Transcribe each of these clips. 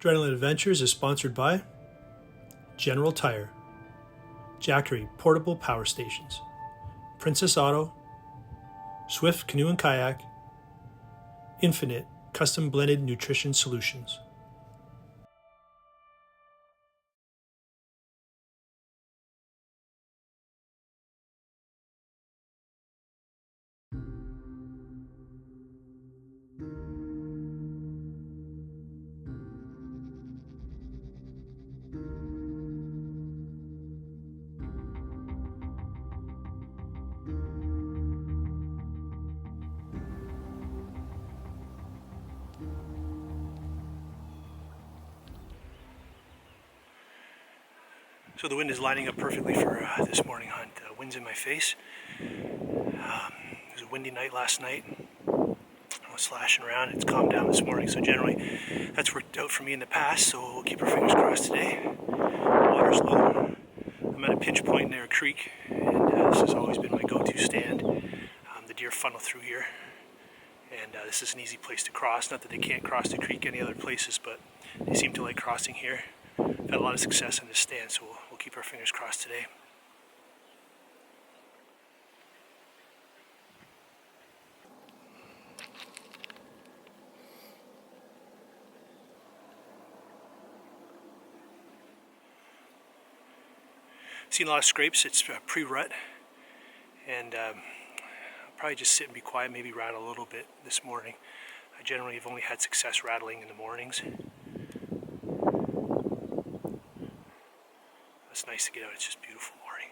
Drenalin Adventures is sponsored by General Tire, Jackery Portable Power Stations, Princess Auto, Swift Canoe and Kayak, Infinite Custom Blended Nutrition Solutions. So the wind is lining up perfectly for this morning hunt. Wind's in my face. It was a windy night last night. I was slashing around. It's calmed down this morning, so generally that's worked out for me in the past, so we'll keep our fingers crossed today. The water's low. I'm at a pinch point near a creek, and this has always been my go-to stand. The deer funnel through here, and this is an easy place to cross. Not that they can't cross the creek any other places, but they seem to like crossing here. I've had a lot of success in this stand, so we'll keep our fingers crossed today. Seen a lot of scrapes. It's pre-rut, and I'll probably just sit and be quiet, maybe rattle a little bit this morning. I generally have only had success rattling in the mornings. It's nice to get out. It's just a beautiful morning.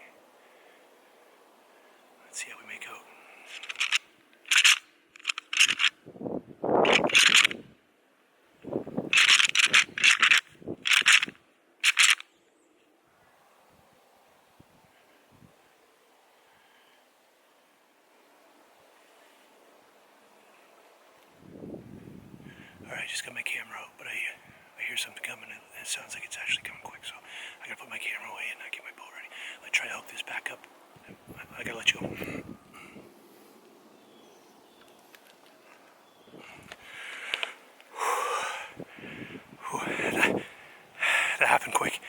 Let's see how we make out. Alright, just got my camera out, but I hear something coming, and it sounds like it's actually coming quick, so I gotta put my camera away and get my boat ready. Let's try to hook this back up. I gotta let you go. That happened quick.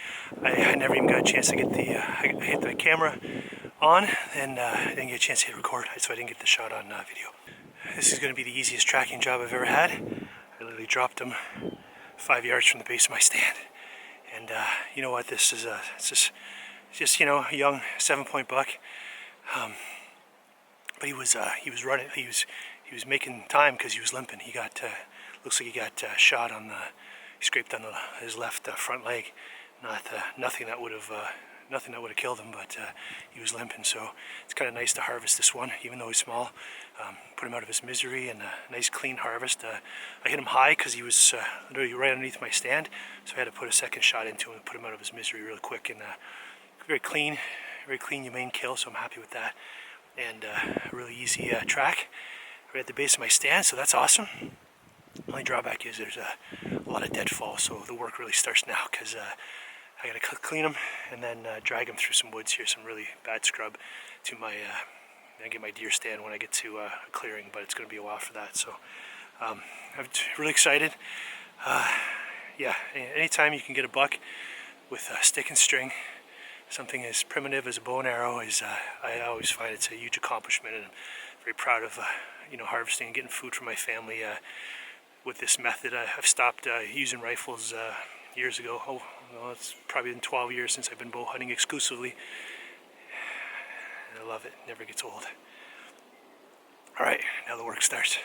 I never even got a chance to get the, I hit the camera on, and I didn't get a chance to hit record, so I didn't get the shot on video. This is going to be the easiest tracking job I've ever had. I literally dropped him 5 yards from the base of my stand. And you know what, this is it's just you know, a young 7-point buck. But he was running, he was making time because he was limping. He got, looks like he got shot on the, he scraped on his left front leg. Nothing that would have killed him, but he was limping. So it's kind of nice to harvest this one, even though he's small. Put him out of his misery, and a nice clean harvest. I hit him high because he was literally right underneath my stand, so I had to put a second shot into him and put him out of his misery real quick. And very clean, humane kill. So I'm happy with that. And a really easy track right at the base of my stand, so that's awesome. The only drawback is there's a lot of deadfall, so the work really starts now, because I gotta clean them and then drag them through some woods here, some really bad scrub, to my I get my deer stand when I get to a clearing, but it's gonna be a while for that. So I'm really excited. Yeah, anytime you can get a buck with a stick and string, something as primitive as a bow and arrow, is I always find it's a huge accomplishment, and I'm very proud of you know, harvesting and getting food for my family with this method. I've stopped using rifles years ago. Oh, well, it's probably been 12 years since I've been bow hunting exclusively, and I love it. It never gets old. All right, now the work starts.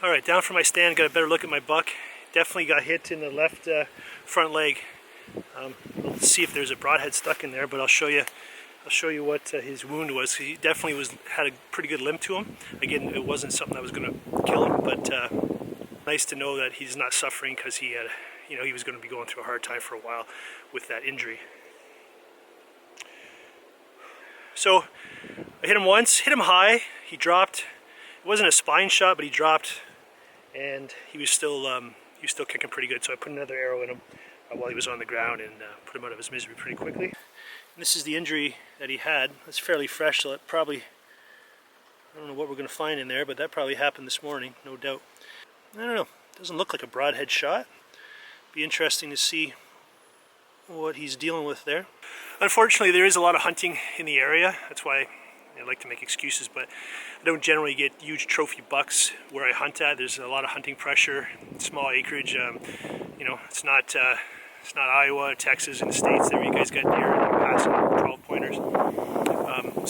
All right, down from my stand, got a better look at my buck. Definitely got hit in the left front leg. Let's see if there's a broadhead stuck in there, but I'll show you what his wound was. He definitely had a pretty good limp to him. Again, it wasn't something that was going to kill him, but nice to know that he's not suffering, because he had, he was going to be going through a hard time for a while with that injury. So I hit him once, hit him high. He dropped. It wasn't a spine shot, but he dropped, and he was still kicking pretty good. So I put another arrow in him while he was on the ground, and put him out of his misery pretty quickly. And this is the injury that he had. It's fairly fresh, so it probably, I don't know what we're going to find in there, but that probably happened this morning, no doubt. I don't know. Doesn't look like a broadhead shot. Be interesting to see what he's dealing with there. Unfortunately, there is a lot of hunting in the area. That's why I like to make excuses, but I don't generally get huge trophy bucks where I hunt at. There's a lot of hunting pressure, small acreage. It's not Iowa, Texas, and the States there. You guys got deer and passing 12 pointers.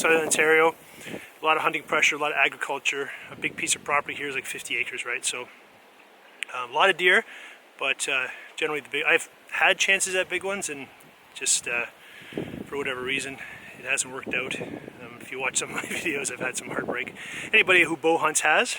Southern Ontario, a lot of hunting pressure, a lot of agriculture. A big piece of property here is like 50 acres, right? So a lot of deer, but generally I've had chances at big ones, and just for whatever reason it hasn't worked out. If you watch some of my videos, I've had some heartbreak. Anybody who bow hunts has.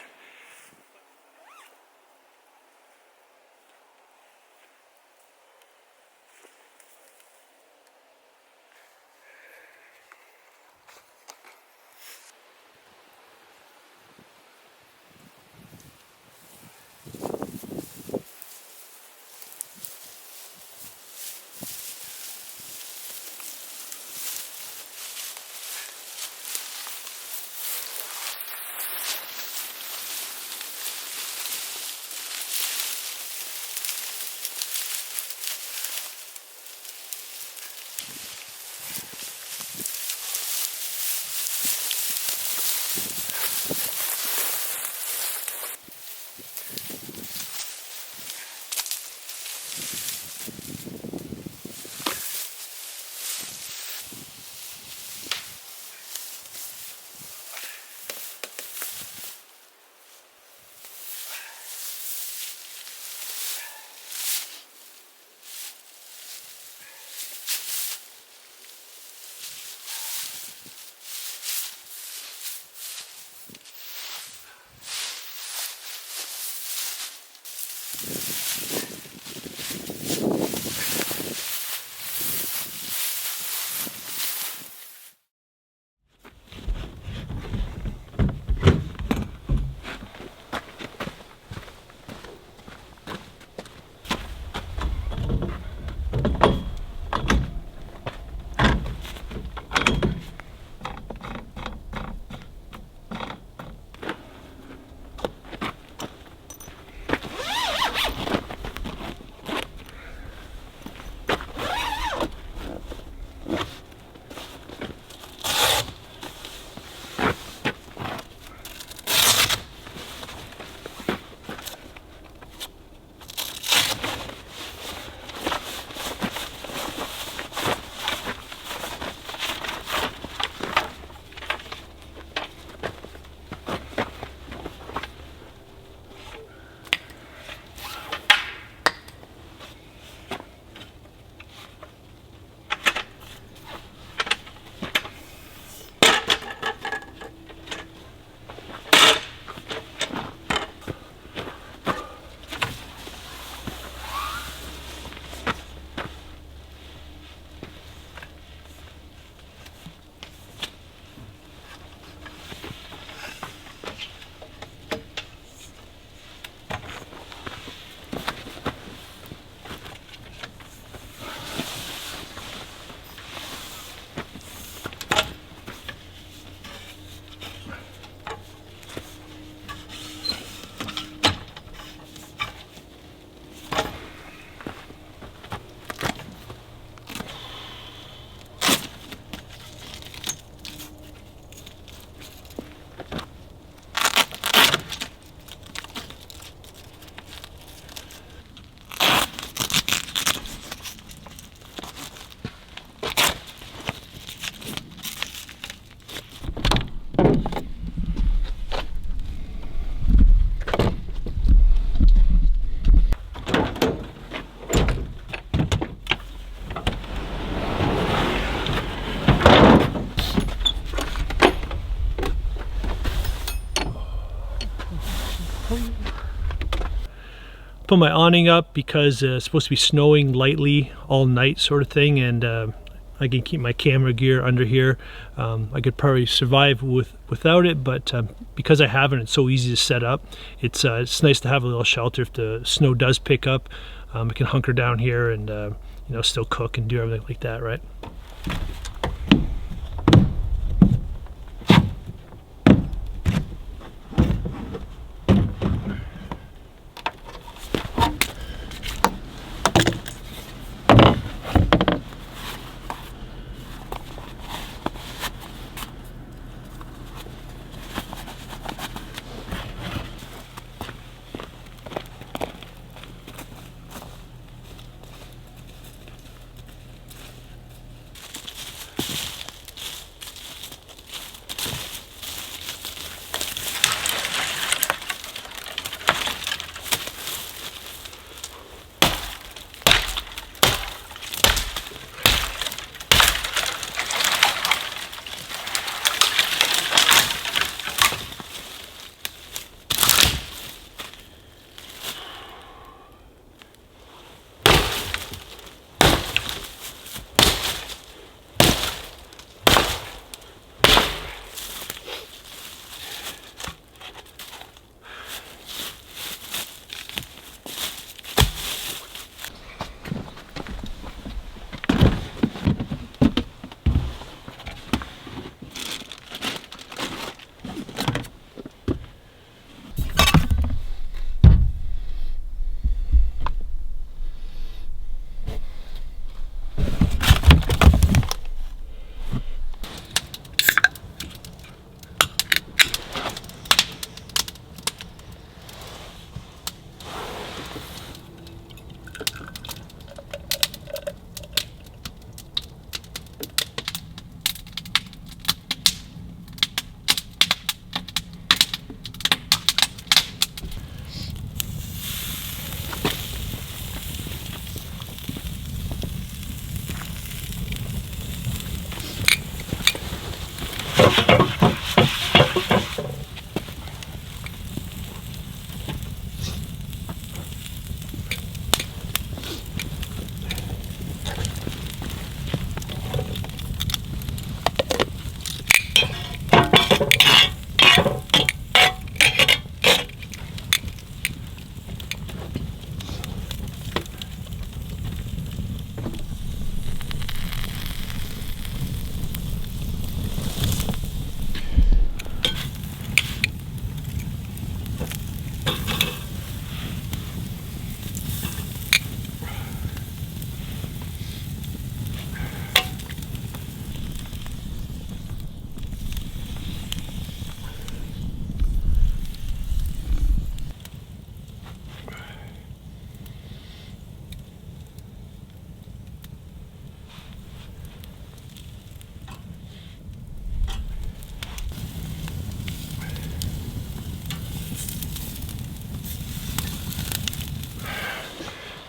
put my awning up because it's supposed to be snowing lightly all night sort of thing, and I can keep my camera gear under here. I could probably survive without it, but because I have it, it's so easy to set up. It's nice to have a little shelter if the snow does pick up. I can hunker down here and you know, still cook and do everything like that, right?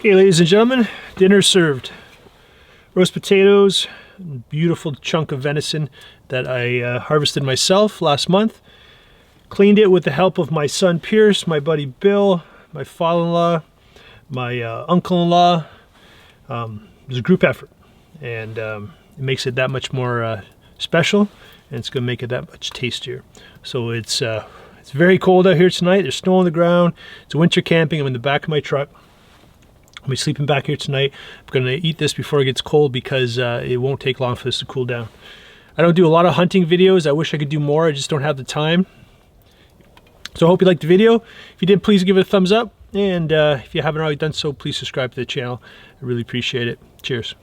Okay, ladies and gentlemen, dinner served. Roast potatoes, beautiful chunk of venison that I harvested myself last month. Cleaned it with the help of my son Pierce, my buddy Bill, my father-in-law, my uncle-in-law. It was a group effort, and it makes it that much more special, and it's going to make it that much tastier. So it's very cold out here tonight. There's snow on the ground. It's winter camping. I'm in the back of my truck. I'll be sleeping back here tonight. I'm going to eat this before it gets cold because it won't take long for this to cool down. I don't do a lot of hunting videos. I wish I could do more. I just don't have the time. So I hope you liked the video. If you did, please give it a thumbs up. And if you haven't already done so, please subscribe to the channel. I really appreciate it. Cheers.